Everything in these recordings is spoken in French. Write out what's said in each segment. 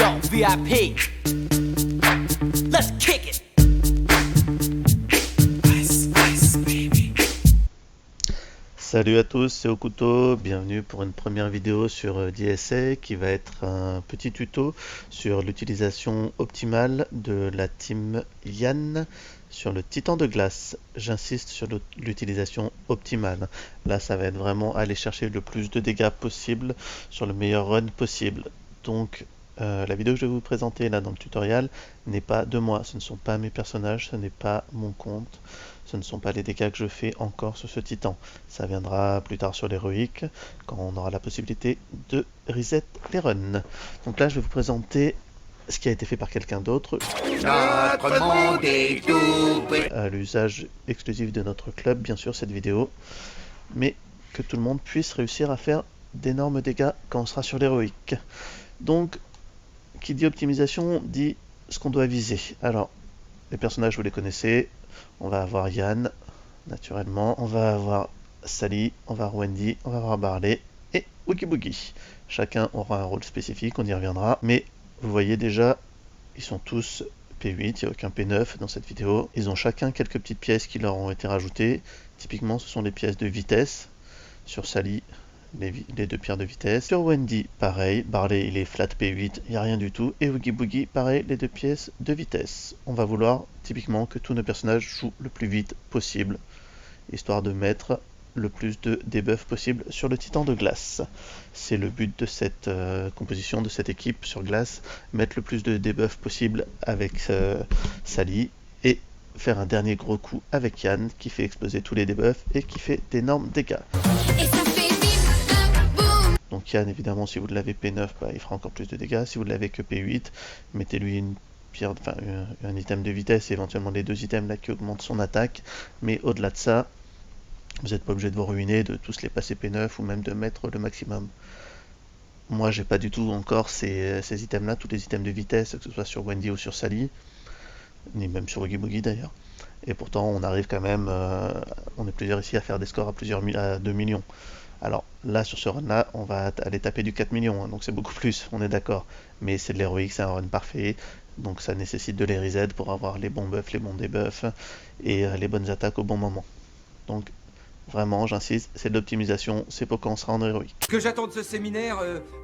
Yo, VIP. Let's kick it. Ice, ice, baby. Salut à tous, c'est Okuto, bienvenue pour une première vidéo sur DSA qui va être un petit tuto sur l'utilisation optimale de la team Yann sur le Titan de glace. J'insiste sur l'utilisation optimale. Là, ça va être vraiment aller chercher le plus de dégâts possible sur le meilleur run possible. Donc, la vidéo que je vais vous présenter là dans le tutoriel n'est pas de moi, ce ne sont pas mes personnages, ce n'est pas mon compte, ce ne sont pas les dégâts que je fais encore sur ce titan. Ça viendra plus tard sur l'héroïque, quand on aura la possibilité de reset les runs. Donc là je vais vous présenter ce qui a été fait par quelqu'un d'autre, Notre monde est tout petit. à l'usage exclusif de notre club bien sûr cette vidéo, mais que tout le monde puisse réussir à faire d'énormes dégâts quand on sera sur l'héroïque. Donc qui dit optimisation dit ce qu'on doit viser. Alors, les personnages vous les connaissez, on va avoir Yann, naturellement, on va avoir Sally, on va avoir Wendy, on va avoir Barley et Oogie Boogie. Chacun aura un rôle spécifique, on y reviendra, mais vous voyez déjà, ils sont tous P8, il n'y a aucun P9 dans cette vidéo. Ils ont chacun quelques petites pièces qui leur ont été rajoutées. Typiquement, ce sont les pièces de vitesse. Sur Sally, les deux pierres de vitesse. Sur Wendy, pareil, Barley il est flat P8, il n'y a rien du tout. Et Oogie Boogie, pareil, les deux pièces de vitesse. On va vouloir typiquement que tous nos personnages jouent le plus vite possible, histoire de mettre le plus de debuff possible sur le titan de glace. C'est le but de cette composition, de cette équipe sur glace, mettre le plus de debuff possible avec Sally et faire un dernier gros coup avec Yann qui fait exploser tous les debuffs et qui fait d'énormes dégâts. Et ça fait bim, boum. Donc Yann, évidemment, si vous l'avez P9, bah, il fera encore plus de dégâts. Si vous l'avez que P8, mettez-lui une pierre, un item de vitesse et éventuellement les deux items là qui augmentent son attaque. Mais au-delà de ça, vous n'êtes pas obligé de vous ruiner, de tous les passer P9 ou même de mettre le maximum. Moi, j'ai pas du tout encore ces items là, tous les items de vitesse, que ce soit sur Wendy ou sur Sally, ni même sur Oogie Boogie d'ailleurs. Et pourtant, on arrive quand même, on est plusieurs ici à faire des scores à 2 millions. Alors là, sur ce run-là, on va aller taper du 4 millions, hein, donc c'est beaucoup plus, on est d'accord. Mais c'est de l'héroïque, c'est un run parfait, donc ça nécessite de les reset pour avoir les bons buffs, les bons debuffs, et les bonnes attaques au bon moment. Donc vraiment, j'insiste, c'est de l'optimisation, c'est pour quand on sera en héroïque. Ce que j'attends de ce séminaire,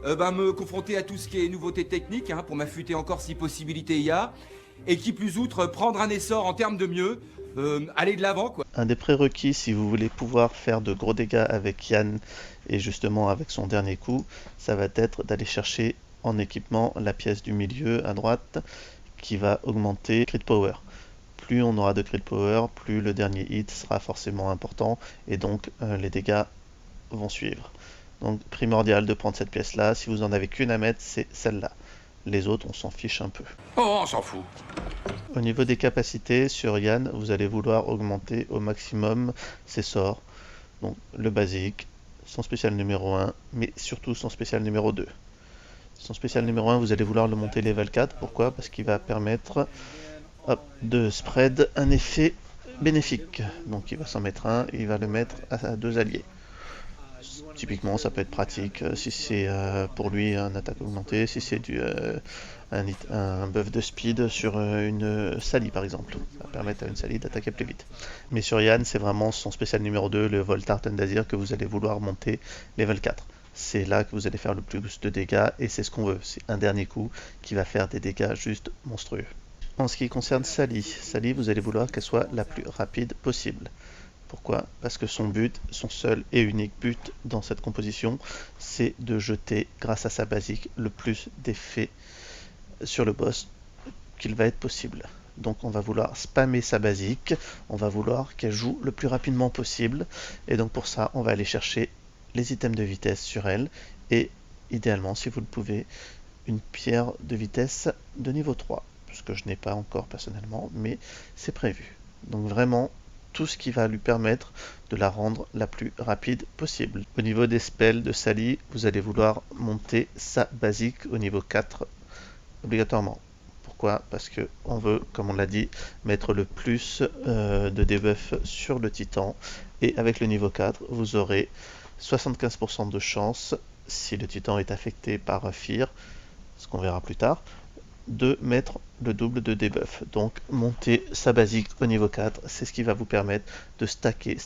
me confronter à tout ce qui est nouveauté technique, hein, pour m'affûter encore si possibilité y a, et qui plus outre, prendre un essor en termes de mieux, aller de l'avant quoi. Un des prérequis si vous voulez pouvoir faire de gros dégâts avec Yann et justement avec son dernier coup, ça va être d'aller chercher en équipement la pièce du milieu à droite qui va augmenter crit power. Plus on aura de crit power, plus le dernier hit sera forcément important et donc les dégâts vont suivre. Donc primordial de prendre cette pièce là, si vous en avez qu'une à mettre, c'est celle-là. Les autres, on s'en fiche un peu. Oh, on s'en fout. Au niveau des capacités, sur Yann, vous allez vouloir augmenter au maximum ses sorts. Donc le basique, son spécial numéro 1, mais surtout son spécial numéro 2. Son spécial numéro 1, vous allez vouloir le monter level 4. Pourquoi? Parce qu'il va permettre de spread un effet bénéfique. Donc il va s'en mettre un et il va le mettre à deux alliés. Typiquement, ça peut être pratique si c'est pour lui un attaque augmentée, si c'est un buff de speed sur une Sally par exemple. Ça va permettre à une Sally d'attaquer plus vite. Mais sur Yann, c'est vraiment son spécial numéro 2, le Voltar Thundazir, que vous allez vouloir monter level 4. C'est là que vous allez faire le plus de dégâts et c'est ce qu'on veut. C'est un dernier coup qui va faire des dégâts juste monstrueux. En ce qui concerne Sally, vous allez vouloir qu'elle soit la plus rapide possible. Pourquoi? Parce que son but, son seul et unique but dans cette composition, c'est de jeter, grâce à sa basique, le plus d'effets sur le boss qu'il va être possible. Donc on va vouloir spammer sa basique, on va vouloir qu'elle joue le plus rapidement possible, et donc pour ça, on va aller chercher les items de vitesse sur elle, et idéalement, si vous le pouvez, une pierre de vitesse de niveau 3, ce que je n'ai pas encore personnellement, mais c'est prévu. Donc vraiment, tout ce qui va lui permettre de la rendre la plus rapide possible. Au niveau des spells de Sally, vous allez vouloir monter sa basique au niveau 4 obligatoirement. Pourquoi? Parce que on veut, comme on l'a dit, mettre le plus de debuff sur le titan et avec le niveau 4, vous aurez 75% de chance, si le titan est affecté par Fear, ce qu'on verra plus tard, de mettre le double de debuff. Donc monter sa basique au niveau 4, c'est ce qui va vous permettre de stacker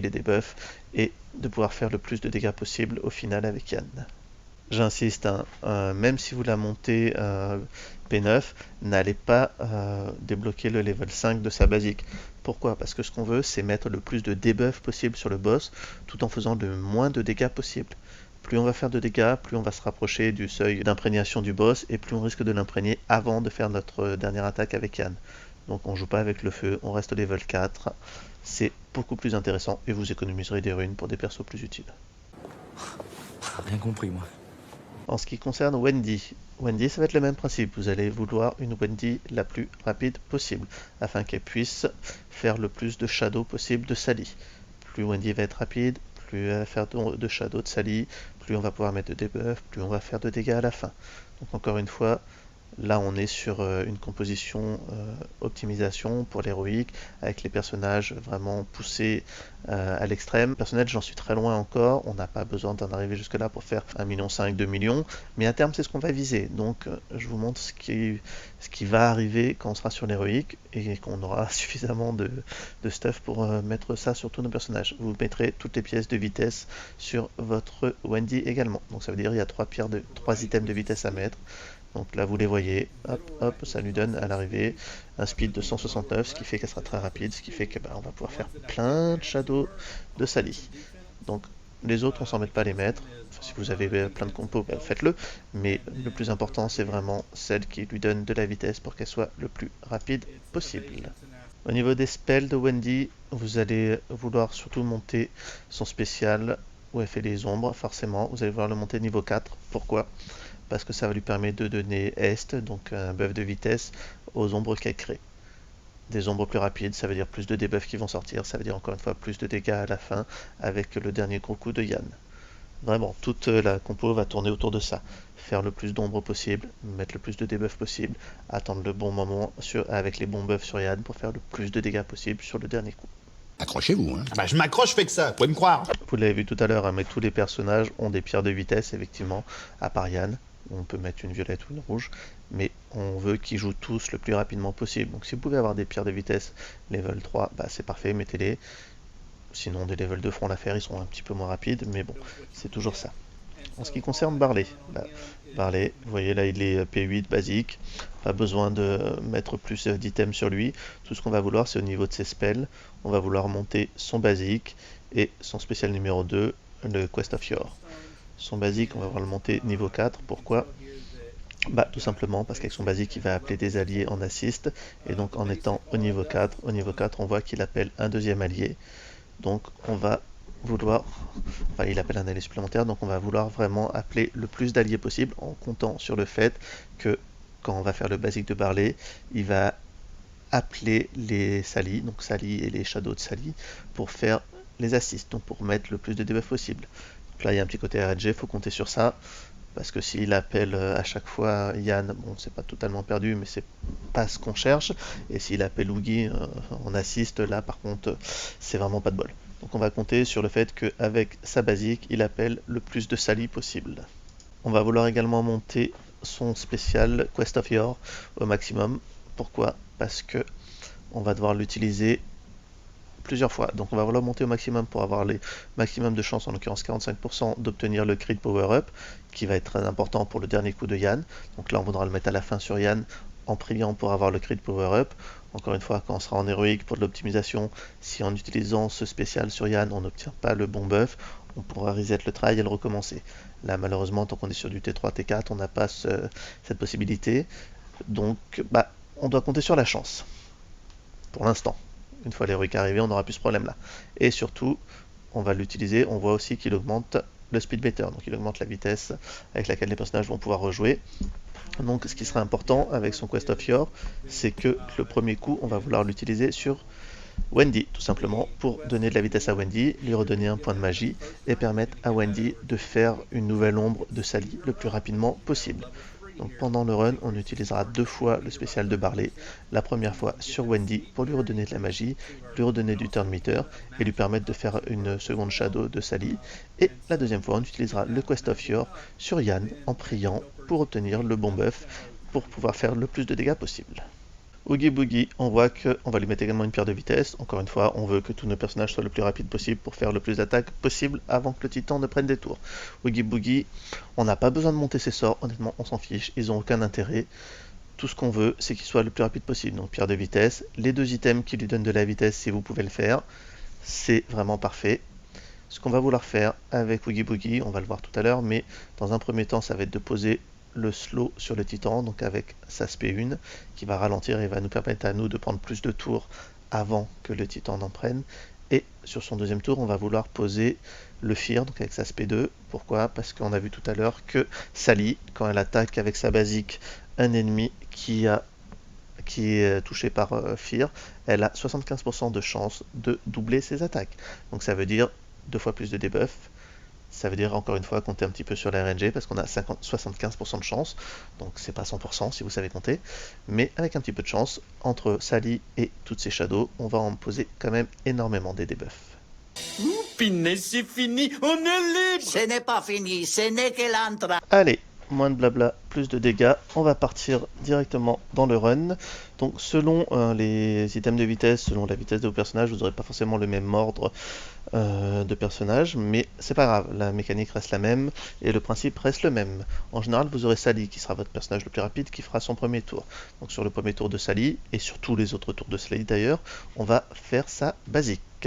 les debuffs et de pouvoir faire le plus de dégâts possible au final avec Yann. J'insiste, hein, même si vous la montez P9, n'allez pas débloquer le level 5 de sa basique. Pourquoi? Parce que ce qu'on veut, c'est mettre le plus de debuff possible sur le boss, tout en faisant le moins de dégâts possible. Plus on va faire de dégâts, plus on va se rapprocher du seuil d'imprégnation du boss, et plus on risque de l'imprégner avant de faire notre dernière attaque avec Yann. Donc on joue pas avec le feu, on reste au level 4, c'est beaucoup plus intéressant, et vous économiserez des runes pour des persos plus utiles. Rien compris, moi. En ce qui concerne Wendy, ça va être le même principe. Vous allez vouloir une Wendy la plus rapide possible, afin qu'elle puisse faire le plus de shadow possible de Sally. Plus Wendy va être rapide, plus elle va faire de shadow de Sally, plus on va pouvoir mettre de debuff, plus on va faire de dégâts à la fin. Donc encore une fois, là on est sur une composition optimisation pour l'héroïque, avec les personnages vraiment poussés à l'extrême. Personnel, j'en suis très loin encore, on n'a pas besoin d'en arriver jusque là pour faire 1,5 million, 2 millions, mais à terme c'est ce qu'on va viser. Donc je vous montre ce qui va arriver quand on sera sur l'héroïque et qu'on aura suffisamment de stuff pour mettre ça sur tous nos personnages. Vous mettrez toutes les pièces de vitesse sur votre Wendy également. Donc ça veut dire il y a 3 items de vitesse à mettre. Donc là vous les voyez, hop, ça lui donne à l'arrivée un speed de 169, ce qui fait qu'elle sera très rapide, ce qui fait que on va pouvoir faire plein de shadows de Sally. Donc les autres on s'en met pas à les mettre, enfin, si vous avez plein de compos, faites-le, mais le plus important c'est vraiment celle qui lui donne de la vitesse pour qu'elle soit le plus rapide possible. Au niveau des spells de Wendy, vous allez vouloir surtout monter son spécial où elle fait les ombres, forcément, vous allez vouloir le monter niveau 4, pourquoi ? Parce que ça va lui permettre de donner Est, donc un buff de vitesse, aux ombres qu'elle crée. Des ombres plus rapides, ça veut dire plus de debuffs qui vont sortir, ça veut dire encore une fois plus de dégâts à la fin, avec le dernier gros coup de Yann. Vraiment, toute la compo va tourner autour de ça. Faire le plus d'ombres possible, mettre le plus de debuffs possible, attendre le bon moment avec les bons buffs sur Yann pour faire le plus de dégâts possible sur le dernier coup. Accrochez-vous, hein. Bah je m'accroche, fais que ça, vous pouvez me croire. Vous l'avez vu tout à l'heure, hein, mais tous les personnages ont des pierres de vitesse, effectivement, à part Yann. On peut mettre une violette ou une rouge, mais on veut qu'ils jouent tous le plus rapidement possible. Donc si vous pouvez avoir des pierres de vitesse level 3, c'est parfait, mettez-les. Sinon des level 2 feront l'affaire, ils seront un petit peu moins rapides, mais bon, c'est toujours ça. En ce qui concerne Barley, Barley, vous voyez là il est P8 basique, pas besoin de mettre plus d'items sur lui. Tout ce qu'on va vouloir c'est au niveau de ses spells, on va vouloir monter son basique et son spécial numéro 2, le Quest of Yore. Son basique, on va voir le monter niveau 4. Pourquoi? Tout simplement parce qu'avec son basique, il va appeler des alliés en assist. Et donc, en étant au niveau 4, on voit qu'il appelle un deuxième allié. Donc, on va vouloir... il appelle un allié supplémentaire. Donc, on va vouloir vraiment appeler le plus d'alliés possible en comptant sur le fait que quand on va faire le basique de Barley, il va appeler les Sally, donc Sally et les Shadows de Sally, pour faire les assists, donc pour mettre le plus de debuffs possible. Là il y a un petit côté RNG, il faut compter sur ça, parce que s'il appelle à chaque fois Yann, bon c'est pas totalement perdu, mais c'est pas ce qu'on cherche, et s'il appelle Oogie en assist, là par contre c'est vraiment pas de bol. Donc on va compter sur le fait qu'avec sa basique, il appelle le plus de Sally possible. On va vouloir également monter son spécial Quest of Yore au maximum. Pourquoi? Parce que on va devoir l'utiliser plusieurs fois. Donc on va vouloir monter au maximum pour avoir les maximum de chances, en l'occurrence 45% d'obtenir le crit power up, qui va être très important pour le dernier coup de Yann. Donc là on voudra le mettre à la fin sur Yann en priant pour avoir le crit power up. Encore une fois, quand on sera en héroïque pour de l'optimisation, si en utilisant ce spécial sur Yann on n'obtient pas le bon buff, on pourra reset le try et le recommencer. Là malheureusement, tant qu'on est sur du T3, T4, on n'a pas cette possibilité. Donc on doit compter sur la chance. Pour l'instant. Une fois l'héroïque arrivé, on n'aura plus ce problème-là. Et surtout, on va l'utiliser, on voit aussi qu'il augmente le speed meter, donc il augmente la vitesse avec laquelle les personnages vont pouvoir rejouer. Donc ce qui sera important avec son Quest of Yore, c'est que le premier coup, on va vouloir l'utiliser sur Wendy, tout simplement, pour donner de la vitesse à Wendy, lui redonner un point de magie, et permettre à Wendy de faire une nouvelle ombre de Sally le plus rapidement possible. Donc pendant le run, on utilisera 2 fois le spécial de Barley. La première fois sur Wendy pour lui redonner de la magie, lui redonner du turn meter et lui permettre de faire une seconde shadow de Sally. Et la deuxième fois, on utilisera le Quest of Yore sur Yann en priant pour obtenir le bon buff pour pouvoir faire le plus de dégâts possible. Oogie Boogie, on voit qu'on va lui mettre également une pierre de vitesse. Encore une fois, on veut que tous nos personnages soient le plus rapide possible pour faire le plus d'attaques possible avant que le titan ne prenne des tours. Oogie Boogie, on n'a pas besoin de monter ses sorts, honnêtement on s'en fiche, ils n'ont aucun intérêt. Tout ce qu'on veut, c'est qu'il soit le plus rapide possible. Donc pierre de vitesse, les 2 items qui lui donnent de la vitesse si vous pouvez le faire, c'est vraiment parfait. Ce qu'on va vouloir faire avec Oogie Boogie, on va le voir tout à l'heure, mais dans un premier temps, ça va être de poser le slow sur le titan, donc avec sa SP1 qui va ralentir et va nous permettre à nous de prendre plus de tours avant que le titan n'en prenne. Et sur son deuxième tour, on va vouloir poser le fear, donc avec sa SP2. Pourquoi? Parce qu'on a vu tout à l'heure que Sally, quand elle attaque avec sa basique un ennemi qui est touché par fear, elle a 75% de chance de doubler ses attaques. Donc ça veut dire 2 fois plus de debuff. Ça veut dire encore une fois compter un petit peu sur la RNG parce qu'on a 75% de chance, donc c'est pas 100% si vous savez compter, mais avec un petit peu de chance, entre Sally et toutes ses shadows, on va en poser quand même énormément des debuffs. Pinet, c'est fini, on est libre. Ce n'est pas fini, ce n'est que l'entrée. Allez, moins de blabla, plus de dégâts, on va partir directement dans le run. Donc selon les items de vitesse, selon la vitesse de vos personnages, vous n'aurez pas forcément le même ordre de personnages, mais c'est pas grave, la mécanique reste la même et le principe reste le même. En général, vous aurez Sally qui sera votre personnage le plus rapide, qui fera son premier tour. Donc sur le premier tour de Sally, et sur tous les autres tours de Sally d'ailleurs, on va faire sa basique.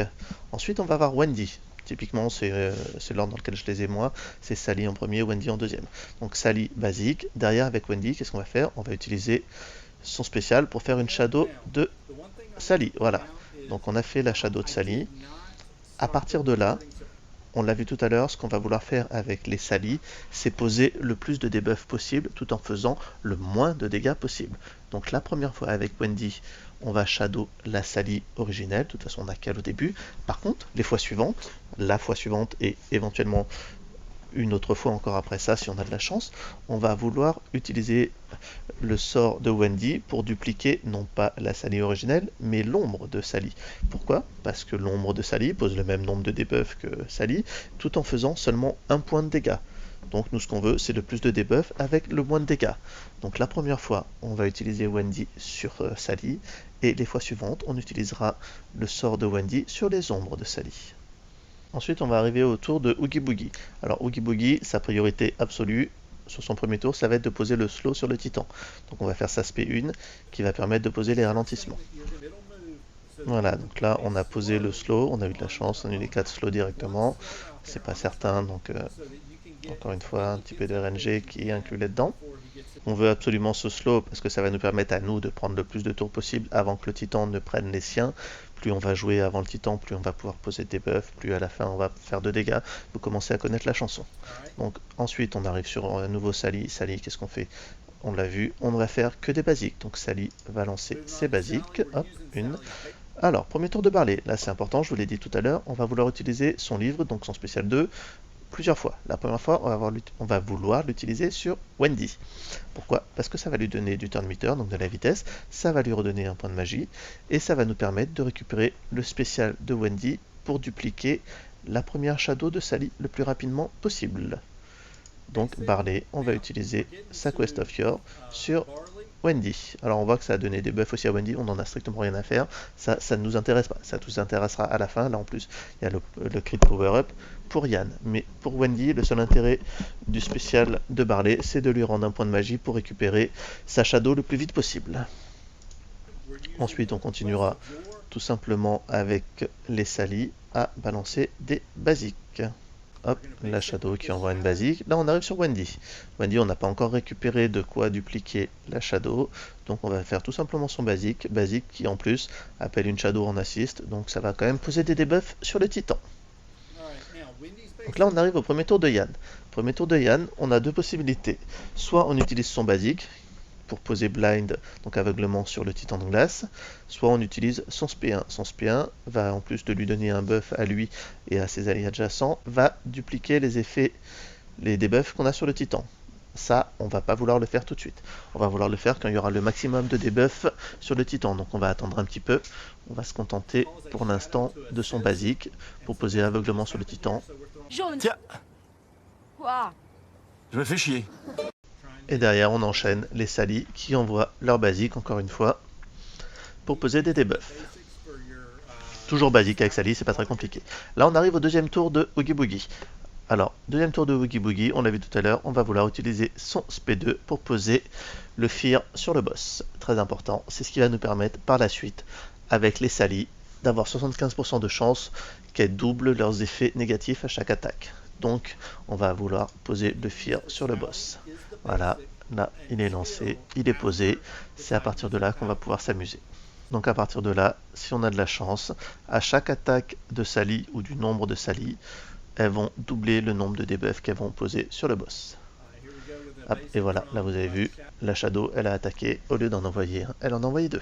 Ensuite, on va avoir Wendy. Typiquement, c'est l'ordre dans lequel je les ai moi. C'est Sally en premier, Wendy en deuxième. Donc Sally basique. Derrière, avec Wendy, qu'est-ce qu'on va faire? On va utiliser son spécial pour faire une shadow de Sally. Voilà. Donc on a fait la shadow de Sally. À partir de là, on l'a vu tout à l'heure, ce qu'on va vouloir faire avec les Sally, c'est poser le plus de debuffs possible tout en faisant le moins de dégâts possible. Donc la première fois avec Wendy, on va shadow la Sally originelle, de toute façon on n'a qu'elle au début. Par contre, les fois suivantes, la fois suivante et éventuellement une autre fois encore après ça si on a de la chance, on va vouloir utiliser le sort de Wendy pour dupliquer non pas la Sally originelle mais l'ombre de Sally. Pourquoi? Parce que l'ombre de Sally pose le même nombre de debuffs que Sally tout en faisant seulement 1 point de dégâts. Donc nous ce qu'on veut c'est le plus de debuffs avec le moins de dégâts. Donc la première fois on va utiliser Wendy sur Sally et les fois suivantes on utilisera le sort de Wendy sur les ombres de Sally. Ensuite, on va arriver au tour de Oogie Boogie. Alors, Oogie Boogie, sa priorité absolue sur son premier tour, ça va être de poser le slow sur le titan. Donc, on va faire sa SP1 qui va permettre de poser les ralentissements. Voilà, donc là, on a posé le slow, on a eu de la chance, on a eu les 4 slows directement. C'est pas certain, donc encore une fois, un petit peu de RNG qui est inclus là-dedans. On veut absolument ce slow parce que ça va nous permettre à nous de prendre le plus de tours possible avant que le titan ne prenne les siens. Plus on va jouer avant le titan, plus on va pouvoir poser des buffs, plus à la fin on va faire de dégâts. Vous commencez à connaître la chanson. Donc ensuite on arrive sur un nouveau Sally. Sally, qu'est-ce qu'on fait? On l'a vu, on ne va faire que des basiques. Donc Sally va lancer ses basiques. Hop, une. Alors, premier tour de Barley. Là c'est important, je vous l'ai dit tout à l'heure. On va vouloir utiliser son livre, donc son spécial 2. Plusieurs fois. La première fois, on va vouloir l'utiliser sur Wendy. Pourquoi? Parce que ça va lui donner du turn meter, donc de la vitesse, ça va lui redonner un point de magie, et ça va nous permettre de récupérer le spécial de Wendy pour dupliquer la première shadow de Sally le plus rapidement possible. Donc Barley, on va utiliser sa Quest of Yore sur Wendy. Alors on voit que ça a donné des buffs aussi à Wendy, on n'en a strictement rien à faire, ça ne nous intéresse pas, ça nous intéressera à la fin. Là en plus il y a le crit power up pour Yann, mais pour Wendy le seul intérêt du spécial de Barley c'est de lui rendre un point de magie pour récupérer sa shadow le plus vite possible. Ensuite on continuera tout simplement avec les Sally à balancer des basiques. Hop, la shadow qui envoie une basique. Là on arrive sur Wendy. Wendy, on n'a pas encore récupéré de quoi dupliquer la shadow, donc on va faire tout simplement son basique qui en plus appelle une shadow en assist, donc ça va quand même poser des debuffs sur le titan. Donc là on arrive au premier tour de Yann. Premier tour de Yann, on a deux possibilités. Soit on utilise son basique pour poser blind, donc aveuglement sur le titan de glace, soit on utilise son SP1. Son SP1 va, en plus de lui donner un buff à lui et à ses alliés adjacents, va dupliquer les effets, les debuffs qu'on a sur le titan. Ça, on va pas vouloir le faire tout de suite. On va vouloir le faire quand il y aura le maximum de debuffs sur le titan. Donc on va attendre un petit peu. On va se contenter pour l'instant de son basique pour poser aveuglement sur le titan. Jaune. Tiens, Quoi? je me fais chier. Et derrière, on enchaîne les Sally qui envoient leur basique, encore une fois, pour poser des debuffs. Toujours basique avec Sally, c'est pas très compliqué. Là, on arrive au deuxième tour de Oogie Boogie. Alors, deuxième tour de Oogie Boogie, on l'a vu tout à l'heure, on va vouloir utiliser son SP2 pour poser le Fear sur le boss. Très important, c'est ce qui va nous permettre par la suite, avec les Sally, d'avoir 75% de chance qu'elles doublent leurs effets négatifs à chaque attaque. Donc, on va vouloir poser le Fear sur le boss. Voilà, là, il est lancé, il est posé. C'est à partir de là qu'on va pouvoir s'amuser. Donc à partir de là, si on a de la chance, à chaque attaque de Sally ou du nombre de Sally, elles vont doubler le nombre de debuffs qu'elles vont poser sur le boss. Hop, et voilà, là vous avez vu, la Shadow, elle a attaqué, au lieu d'en envoyer un, elle en a envoyé deux.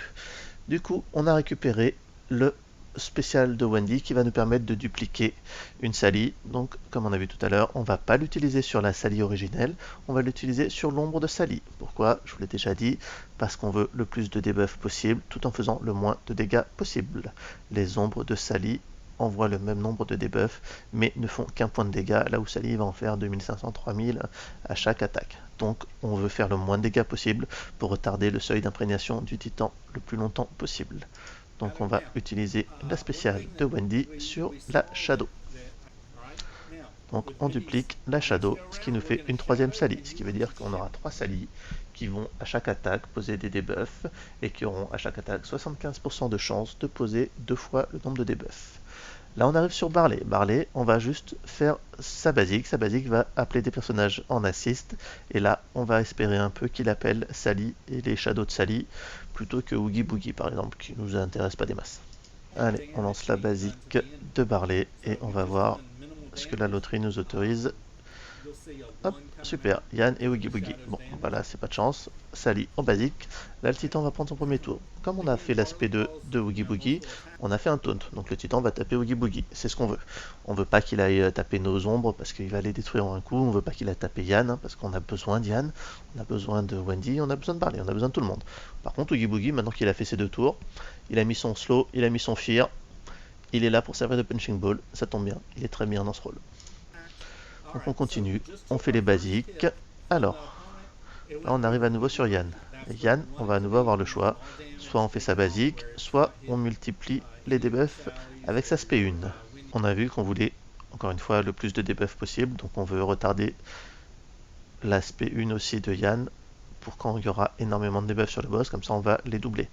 Du coup, on a récupéré le spécial de Wendy qui va nous permettre de dupliquer une Sally. Donc, comme on a vu tout à l'heure, on va pas l'utiliser sur la Sally originelle, on va l'utiliser sur l'ombre de Sally. Pourquoi? Je vous l'ai déjà dit, parce qu'on veut le plus de debuffs possible, tout en faisant le moins de dégâts possible. Les ombres de Sally envoient le même nombre de debuffs, mais ne font qu'un point de dégâts, là où Sally va en faire 2500, 3000 à chaque attaque. Donc on veut faire le moins de dégâts possible pour retarder le seuil d'imprégnation du titan le plus longtemps possible. Donc on va utiliser la spéciale de Wendy sur la Shadow. Donc on duplique la Shadow, ce qui nous fait une troisième Sally, ce qui veut dire qu'on aura 3 Sally qui vont à chaque attaque poser des debuffs et qui auront à chaque attaque 75% de chance de poser 2 fois le nombre de debuffs. Là on arrive sur Barley. Barley, on va juste faire sa basique. Sa basique va appeler des personnages en assist. Et là, on va espérer un peu qu'il appelle Sally et les Shadows de Sally plutôt que Oogie Boogie par exemple, qui nous intéresse pas des masses. Allez, on lance la basique de Barley et on va voir ce que la loterie nous autorise. Hop, super, Yann et Oogie Boogie. Bon, voilà, c'est pas de chance. Sally en basique. Là, le titan va prendre son premier tour. Comme on a fait l'aspect 2 de Oogie Boogie, on a fait un taunt. Donc le titan va taper Oogie Boogie. C'est ce qu'on veut. On veut pas qu'il aille taper nos ombres parce qu'il va les détruire en un coup. On veut pas qu'il aille taper Yann hein, parce qu'on a besoin d'Yann. On a besoin de Wendy. On a besoin de Barley. On a besoin de tout le monde. Par contre, Oogie Boogie, maintenant qu'il a fait ses 2 tours, il a mis son slow, il a mis son fear. Il est là pour servir de punching ball. Ça tombe bien. Il est très bien dans ce rôle. Donc on continue, on fait les basiques. Alors, là on arrive à nouveau sur Yann. Et Yann, on va à nouveau avoir le choix. Soit on fait sa basique, soit on multiplie les debuffs avec sa SP1. On a vu qu'on voulait, encore une fois, le plus de debuffs possible. Donc on veut retarder la SP1 aussi de Yann pour quand il y aura énormément de debuffs sur le boss. Comme ça on va les doubler.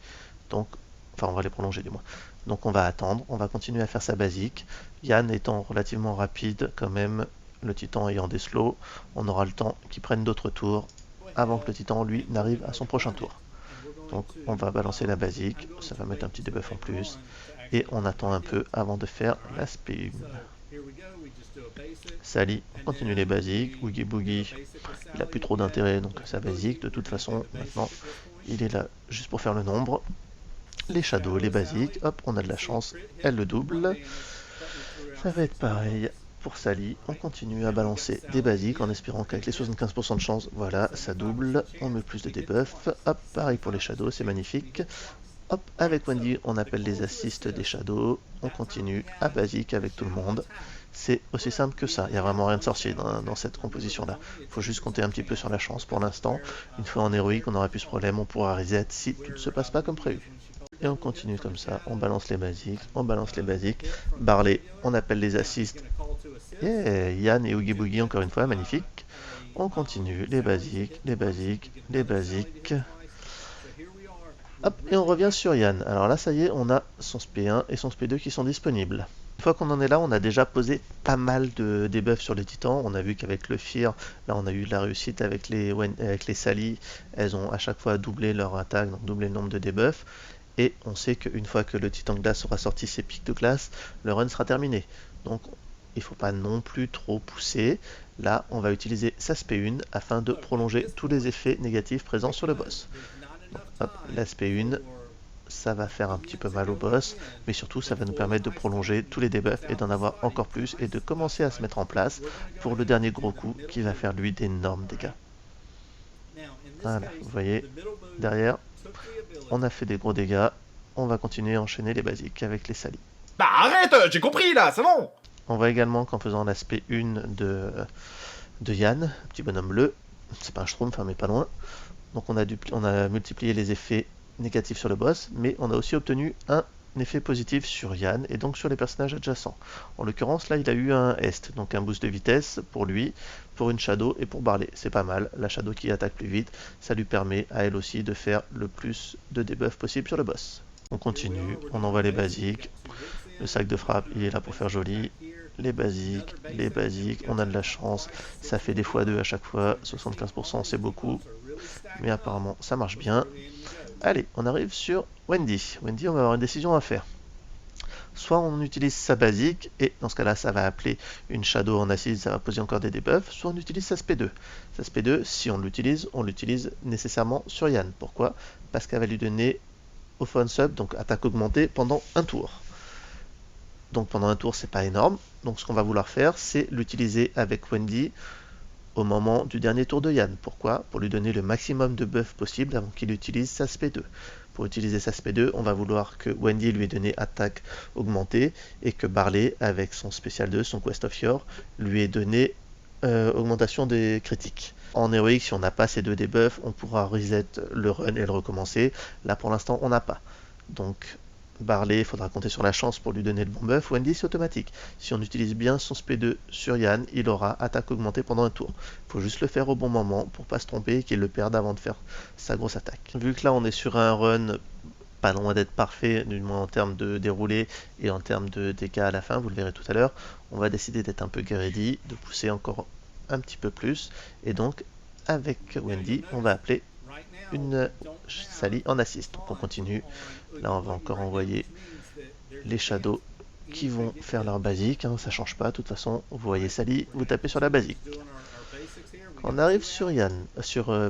Donc, enfin on va les prolonger du moins. Donc on va attendre, on va continuer à faire sa basique. Yann étant relativement rapide quand même, le titan ayant des slows, on aura le temps qu'il prenne d'autres tours avant que le titan lui n'arrive à son prochain tour. Donc on va balancer la basique, ça va mettre un petit debuff en plus, et on attend un peu avant de faire l'aspect 1. Sally, on continue les basiques. Oogie Boogie, il a plus trop d'intérêt, donc sa basique, de toute façon, maintenant, il est là juste pour faire le nombre. Les shadows, les basiques, hop, on a de la chance, elle le double. Ça va être pareil pour Sally, on continue à balancer des basiques en espérant qu'avec les 75% de chance, voilà, ça double, on met plus de debuffs. Hop, pareil pour les shadows, c'est magnifique. Hop, avec Wendy, on appelle les assists des shadows, on continue à basique avec tout le monde. C'est aussi simple que ça, il n'y a vraiment rien de sorcier dans cette composition-là. Il faut juste compter un petit peu sur la chance pour l'instant. Une fois en héroïque, on n'aura plus ce problème, on pourra reset si tout ne se passe pas comme prévu. Et on continue comme ça, on balance les basiques, on balance les basiques. Barley, on appelle les assists. Yeah, Yann et Oogie Boogie encore une fois, magnifique. On continue, les basiques, les basiques, les basiques. Hop, et on revient sur Yann. Alors là, ça y est, on a son SP1 et son SP2 qui sont disponibles. Une fois qu'on en est là, on a déjà posé pas mal de debuffs sur les titans. On a vu qu'avec le Fear, là on a eu de la réussite avec les Sally. Elles ont à chaque fois doublé leur attaque, donc doublé le nombre de debuffs. Et on sait qu'une fois que le titan de glace aura sorti ses pics de glace, le run sera terminé. Donc il ne faut pas non plus trop pousser. Là, on va utiliser sa SP1 afin de prolonger tous les effets négatifs présents sur le boss. Donc, hop, la SP1, ça va faire un petit peu mal au boss, mais surtout ça va nous permettre de prolonger tous les debuffs et d'en avoir encore plus et de commencer à se mettre en place pour le dernier gros coup qui va faire lui d'énormes dégâts. Voilà, vous voyez, derrière, on a fait des gros dégâts, on va continuer à enchaîner les basiques avec les Sally. Bah arrête, j'ai compris là, c'est bon. On voit également qu'en faisant l'aspect 1 de Yann, petit bonhomme bleu, C'est pas un schtroumpf, hein, mais pas loin. Donc on a multiplié les effets négatifs sur le boss, mais on a aussi obtenu un effet positif sur Yann et donc sur les personnages adjacents. En l'occurrence, là, il a eu un Est, donc un boost de vitesse pour lui, pour une Shadow et pour Barley. C'est pas mal. La Shadow qui attaque plus vite, ça lui permet à elle aussi de faire le plus de debuff possible sur le boss. On continue, on envoie les basiques. Le sac de frappe, il est là pour faire joli. Les basiques, on a de la chance. Ça fait des x2 à chaque fois. 75%, c'est beaucoup. Mais apparemment, ça marche bien. Allez, on arrive sur Wendy. Wendy, on va avoir une décision à faire. Soit on utilise sa basique, et dans ce cas-là, ça va appeler une Shadow en assise, ça va poser encore des debuffs. Soit on utilise sa SP2. Sa SP2, si on l'utilise nécessairement sur Yann. Pourquoi? Parce qu'elle va lui donner Offense Sub, donc attaque augmentée, pendant un tour. Donc pendant un tour, c'est pas énorme. Donc ce qu'on va vouloir faire, c'est l'utiliser avec Wendy au moment du dernier tour de Yann. Pourquoi? Pour lui donner le maximum de buff possible avant qu'il utilise sa SP2. Pour utiliser sa SP2, on va vouloir que Wendy lui ait donné attaque augmentée et que Barley, avec son spécial 2, son Quest of Yore, lui ait donné augmentation des critiques. En héroïque, si on n'a pas ces deux debuffs, on pourra reset le run et le recommencer. Là, pour l'instant, on n'a pas. Donc, Barley, il faudra compter sur la chance pour lui donner le bon buff. Wendy, c'est automatique. Si on utilise bien son SP2 sur Yann, il aura attaque augmentée pendant un tour. Il faut juste le faire au bon moment pour pas se tromper et qu'il le perde avant de faire sa grosse attaque. Vu que là, on est sur un run pas loin d'être parfait, du moins en termes de déroulé et en termes de dégâts à la fin, vous le verrez tout à l'heure, on va décider d'être un peu greedy, de pousser encore un petit peu plus. Et donc, avec Wendy, on va appeler une Sally en assist. Donc on continue. Là, on va encore envoyer les Shadows qui vont faire leur basique. Hein, ça change pas. De toute façon, vous voyez Sally, vous tapez sur la basique. Quand on arrive sur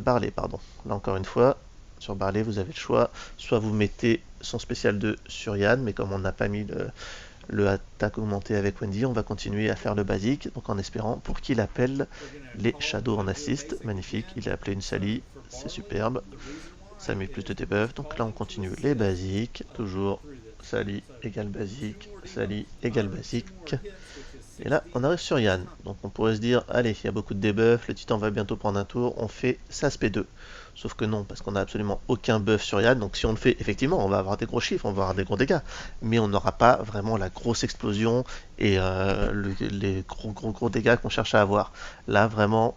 Barley, pardon. Là, encore une fois, sur Barley, vous avez le choix. Soit vous mettez son spécial 2 sur Yann, mais comme on n'a pas mis le attaque augmentée avec Wendy, on va continuer à faire le basique, donc en espérant pour qu'il appelle les Shadows en assist. Magnifique, il a appelé une Sally, c'est superbe, ça met plus de debuff. Donc là on continue les basiques, toujours Sally égale basique, Sally égale basique. Et là on arrive sur Yann, donc on pourrait se dire, allez, il y a beaucoup de debuffs, le titan va bientôt prendre un tour, on fait sa SP2. Sauf que non, parce qu'on n'a absolument aucun buff sur Yann, donc si on le fait, effectivement, on va avoir des gros chiffres, on va avoir des gros dégâts, mais on n'aura pas vraiment la grosse explosion et les gros dégâts qu'on cherche à avoir. Là, vraiment,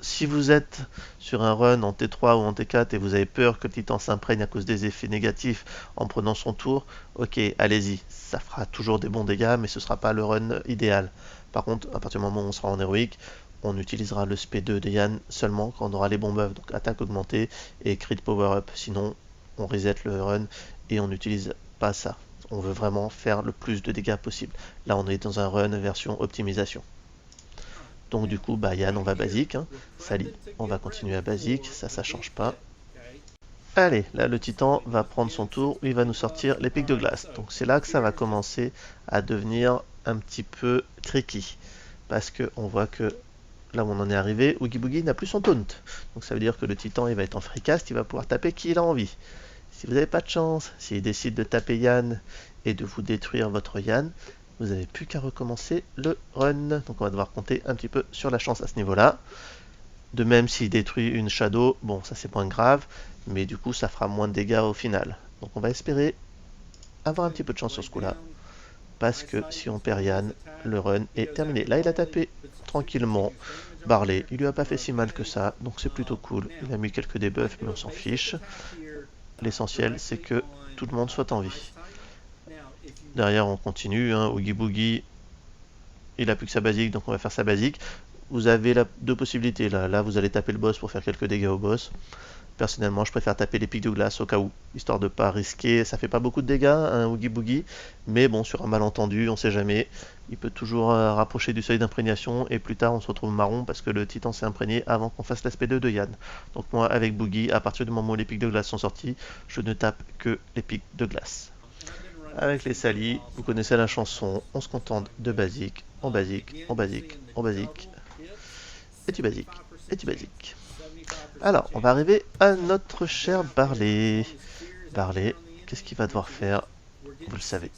si vous êtes sur un run en T3 ou en T4 et vous avez peur que le titan s'imprègne à cause des effets négatifs en prenant son tour, ok, allez-y, ça fera toujours des bons dégâts, mais ce ne sera pas le run idéal. Par contre, à partir du moment où on sera en héroïque, on utilisera le SP2 de Yann seulement quand on aura les bons buffs, donc attaque augmentée et crit power up. Sinon, on reset le run et on n'utilise pas ça. On veut vraiment faire le plus de dégâts possible. Là, on est dans un run version optimisation. Donc du coup, bah, Yann, on va basique. Hein. Sally, on va continuer à basique. Ça change pas. Allez, là, le titan va prendre son tour. Il va nous sortir les pics de glace. Donc c'est là que ça va commencer à devenir un petit peu tricky. Parce qu'on voit que là où on en est arrivé, Oogie Boogie n'a plus son taunt. Donc ça veut dire que le titan, il va être en free cast, il va pouvoir taper qui il a envie. Si vous n'avez pas de chance, s'il décide de taper Yann et de vous détruire votre Yann, vous n'avez plus qu'à recommencer le run. Donc on va devoir compter un petit peu sur la chance à ce niveau-là. De même, s'il détruit une Shadow, bon, ça c'est moins grave, mais du coup, ça fera moins de dégâts au final. Donc on va espérer avoir un petit peu de chance sur ce coup-là. Parce que si on perd Yann, le run est terminé. Là, il a tapé tranquillement Barley. Il lui a pas fait si mal que ça, donc c'est plutôt cool. Il a mis quelques debuffs, mais on s'en fiche. L'essentiel, c'est que tout le monde soit en vie. Derrière, on continue. Hein. Oogie Boogie, il a plus que sa basique, donc on va faire sa basique. Vous avez deux possibilités là. Là, vous allez taper le boss pour faire quelques dégâts au boss. Personnellement, je préfère taper les pics de glace au cas où, histoire de pas risquer. Ça fait pas beaucoup de dégâts, un Oogie Boogie, mais bon, sur un malentendu, on sait jamais. Il peut toujours rapprocher du seuil d'imprégnation, et plus tard, on se retrouve marron parce que le titan s'est imprégné avant qu'on fasse l'aspect 2 de Yann. Donc moi, avec Boogie, à partir du moment où les pics de glace sont sortis, je ne tape que les pics de glace. Avec les Sally, vous connaissez la chanson, on se contente de basique, en basique, en basique, en basique, et tu basique, et tu basique. Alors, on va arriver à notre cher Barley. Barley, qu'est-ce qu'il va devoir faire? vous le savez.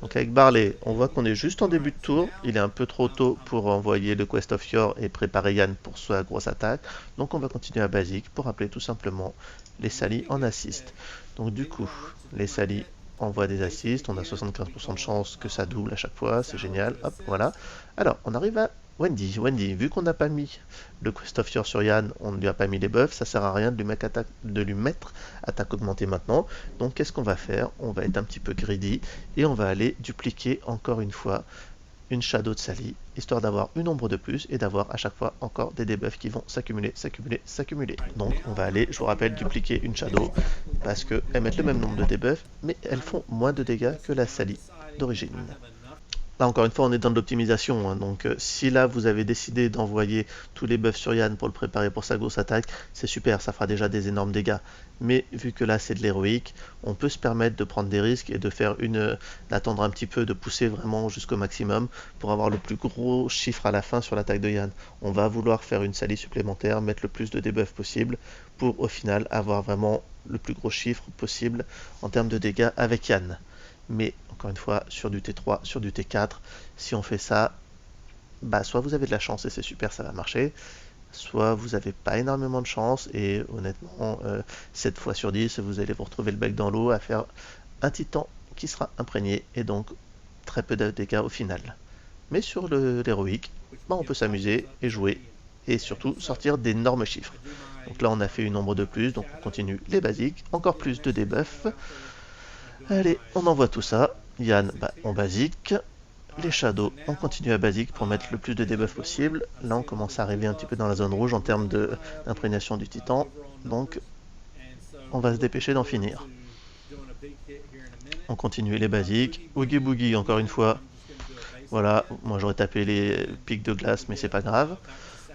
Donc avec Barley, on voit qu'on est juste en début de tour. Il est un peu trop tôt pour envoyer le Quest of Yore et préparer Yann pour sa grosse attaque. Donc on va continuer à basique pour appeler tout simplement les Sally en assist. Donc du coup, les Sally envoient des assists. On a 75% de chance que ça double à chaque fois. C'est génial. Hop, voilà. Alors, on arrive à Wendy. Wendy, vu qu'on n'a pas mis le Quest of Yore sur Yann, on ne lui a pas mis les buffs, ça sert à rien de lui mettre attaque augmentée maintenant. Donc qu'est-ce qu'on va faire? On va être un petit peu greedy et on va aller dupliquer encore une fois une Shadow de Sally, histoire d'avoir une ombre de plus et d'avoir à chaque fois encore des debuffs qui vont s'accumuler, s'accumuler, s'accumuler. Donc on va aller, je vous rappelle, dupliquer une Shadow parce qu'elles mettent le même nombre de debuffs, mais elles font moins de dégâts que la Sally d'origine. Là encore une fois on est dans de l'optimisation, hein, donc si là vous avez décidé d'envoyer tous les buffs sur Yann pour le préparer pour sa grosse attaque, c'est super, ça fera déjà des énormes dégâts. Mais vu que là c'est de l'héroïque, on peut se permettre de prendre des risques et de faire d'attendre un petit peu, de pousser vraiment jusqu'au maximum pour avoir le plus gros chiffre à la fin sur l'attaque de Yann. On va vouloir faire une Sally supplémentaire, mettre le plus de debuffs possible pour au final avoir vraiment le plus gros chiffre possible en termes de dégâts avec Yann. Mais encore une fois, sur du T3, sur du T4, si on fait ça, bah soit vous avez de la chance et c'est super, ça va marcher, soit vous n'avez pas énormément de chance et honnêtement, 7 fois sur 10, vous allez vous retrouver le bec dans l'eau à faire un titan qui sera imprégné et donc très peu de dégâts au final. Mais sur l'héroïque, bah, on peut s'amuser et jouer et surtout sortir d'énormes chiffres. Donc là on a fait une ombre de plus, donc on continue les basiques, encore plus de debuffs. Allez, on envoie tout ça. Yann, bah, on basique. Les Shadows, on continue à basique pour mettre le plus de debuffs possible. Là, on commence à arriver un petit peu dans la zone rouge en termes d'imprégnation du titan. Donc, on va se dépêcher d'en finir. On continue les basiques. Oogie Boogie, encore une fois. Voilà, moi j'aurais tapé les pics de glace, mais c'est pas grave.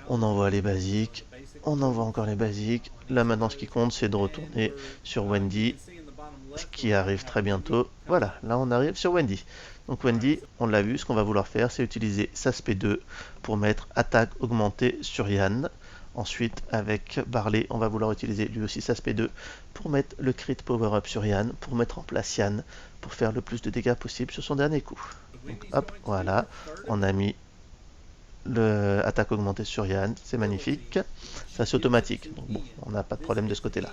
On envoie les basiques. On envoie encore les basiques. Là, maintenant, ce qui compte, c'est de retourner sur Wendy, ce qui arrive très bientôt. Voilà, là on arrive sur Wendy. Donc Wendy, on l'a vu, ce qu'on va vouloir faire, c'est utiliser sa SP2 pour mettre attaque augmentée sur Yann. Ensuite, avec Barley, on va vouloir utiliser lui aussi sa SP2 pour mettre le crit power-up sur Yann, pour mettre en place Yann, pour faire le plus de dégâts possible sur son dernier coup. Donc hop, voilà, on a mis l'attaque augmentée sur Yann, c'est magnifique. Ça c'est automatique, donc bon, on n'a pas de problème de ce côté-là.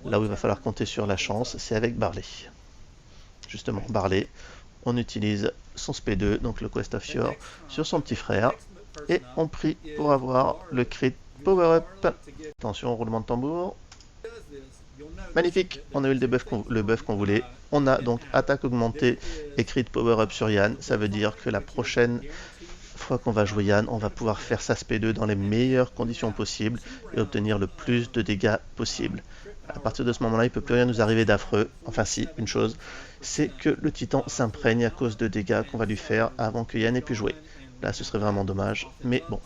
Là où il va falloir compter sur la chance, c'est avec Barley. Justement, Barley, on utilise son SP2, donc le Quest of Yore, sur son petit frère. Et on prie pour avoir le crit power-up. Attention, roulement de tambour. Magnifique, on a eu le buff qu'on voulait. On a donc attaque augmentée et crit power-up sur Yann. Ça veut dire que la prochaine fois qu'on va jouer Yann, on va pouvoir faire sa SP2 dans les meilleures conditions possibles et obtenir le plus de dégâts possible. À partir de ce moment-là, il ne peut plus rien nous arriver d'affreux. Enfin si, une chose, c'est que le titan s'imprègne à cause de dégâts qu'on va lui faire avant que Yann ait pu jouer. Là, ce serait vraiment dommage, mais bon.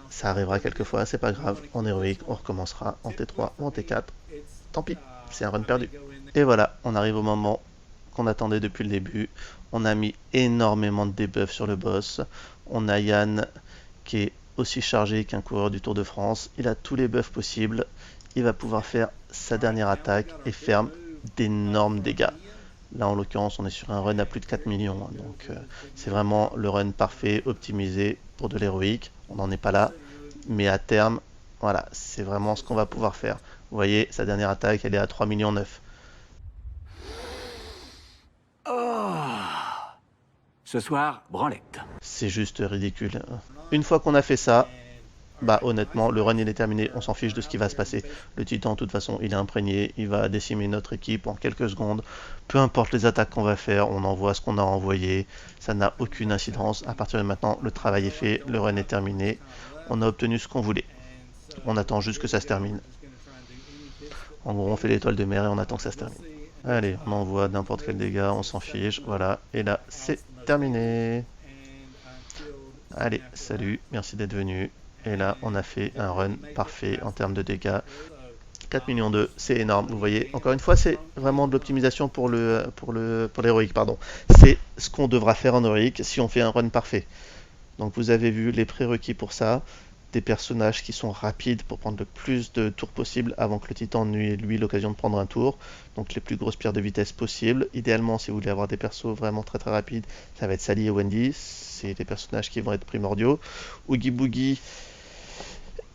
Ça arrivera quelquefois, c'est pas grave. En héroïque, on recommencera en T3 ou en T4. Tant pis, c'est un run perdu. Et voilà, on arrive au moment qu'on attendait depuis le début. On a mis énormément de debuffs sur le boss. On a Yann qui est aussi chargé qu'un coureur du Tour de France. Il a tous les buffs possibles. Il va pouvoir faire sa dernière attaque et faire d'énormes dégâts. Là en l'occurrence on est sur un run à plus de 4 millions, hein, donc c'est vraiment le run parfait, optimisé pour de l'héroïque. On n'en est pas là, mais à terme, voilà, c'est vraiment ce qu'on va pouvoir faire. Vous voyez, sa dernière attaque elle est à 3 millions 9. Oh. Ce soir, branlette. C'est juste ridicule. Une fois qu'on a fait ça, bah honnêtement, le run il est terminé, on s'en fiche de ce qui va se passer. Le titan, de toute façon, il est imprégné, il va décimer notre équipe en quelques secondes. Peu importe les attaques qu'on va faire, on envoie ce qu'on a envoyé, ça n'a aucune incidence. À partir de maintenant, le travail est fait, le run est terminé, on a obtenu ce qu'on voulait. On attend juste que ça se termine. En gros, on fait l'étoile de mer et on attend que ça se termine. Allez, on envoie n'importe quel dégât, on s'en fiche, voilà. Et là, c'est terminé. Allez, salut, merci d'être venu. Et là, on a fait un run parfait en termes de dégâts. 4 millions 2, c'est énorme. Vous voyez, encore une fois, c'est vraiment de l'optimisation pour l'héroïque, pardon. C'est ce qu'on devra faire en héroïque si on fait un run parfait. Donc vous avez vu les prérequis pour ça. des personnages qui sont rapides pour prendre le plus de tours possible avant que le titan n'ait lui l'occasion de prendre un tour. Donc les plus grosses pierres de vitesse possibles. Idéalement, si vous voulez avoir des persos vraiment très très rapides, ça va être Sally et Wendy. C'est des personnages qui vont être primordiaux. Oogie Boogie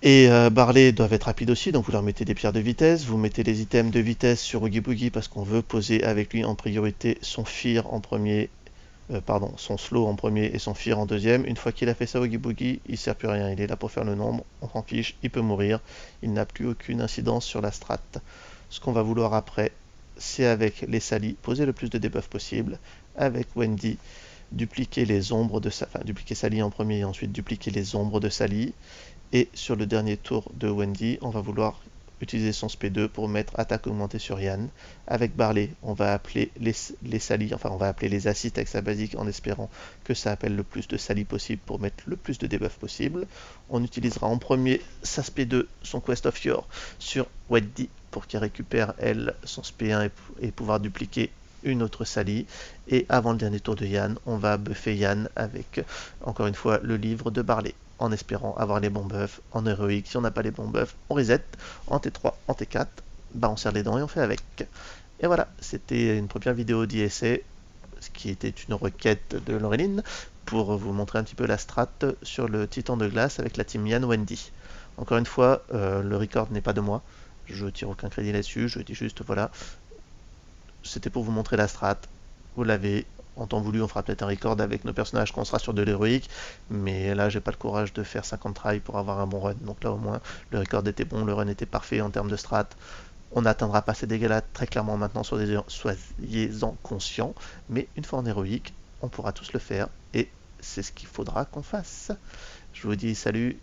et Barley doivent être rapides aussi, donc vous leur mettez des pierres de vitesse, vous mettez les items de vitesse sur Oogie Boogie parce qu'on veut poser avec lui en priorité son Fear en premier, son slow en premier et son Fear en deuxième. Une fois qu'il a fait ça, Oogie Boogie, il sert plus à rien, il est là pour faire le nombre, on s'en fiche, il peut mourir, il n'a plus aucune incidence sur la strat. Ce qu'on va vouloir après, c'est avec les Sally, poser le plus de debuff possible, avec Wendy, dupliquer les ombres de dupliquer Sally en premier et ensuite dupliquer les ombres de Sally. Et sur le dernier tour de Wendy, on va vouloir utiliser son SP2 pour mettre attaque augmentée sur Yann. Avec Barley, on va appeler les Sally, on va appeler les assists avec sa basique en espérant que ça appelle le plus de Sally possible pour mettre le plus de debuff possible. On utilisera en premier sa SP2, son Quest of Yore, sur Wendy pour qu'elle récupère elle son SP1 et pouvoir dupliquer une autre Sally. Et avant le dernier tour de Yann, on va buffer Yann avec encore une fois le livre de Barley, en espérant avoir les bons buffs en héroïque. Si on n'a pas les bons buffs, on reset en T3, en T4, on serre les dents et on fait avec. Et voilà, c'était une première vidéo d'ISA, ce qui était une requête de Laureline, pour vous montrer un petit peu la strat sur le Titan de glace avec la team Yann Wendy. Encore une fois, le record n'est pas de moi, je tire aucun crédit là-dessus, je dis juste voilà, c'était pour vous montrer la strat, vous l'avez. En temps voulu, on fera peut-être un record avec nos personnages quand on sera sur de l'héroïque, mais là, j'ai pas le courage de faire 50 tries pour avoir un bon run. Donc là, au moins, le record était bon, le run était parfait en termes de strat. On n'atteindra pas ces dégâts-là très clairement maintenant, soyez-en conscients, mais une fois en héroïque, on pourra tous le faire, et c'est ce qu'il faudra qu'on fasse. Je vous dis salut.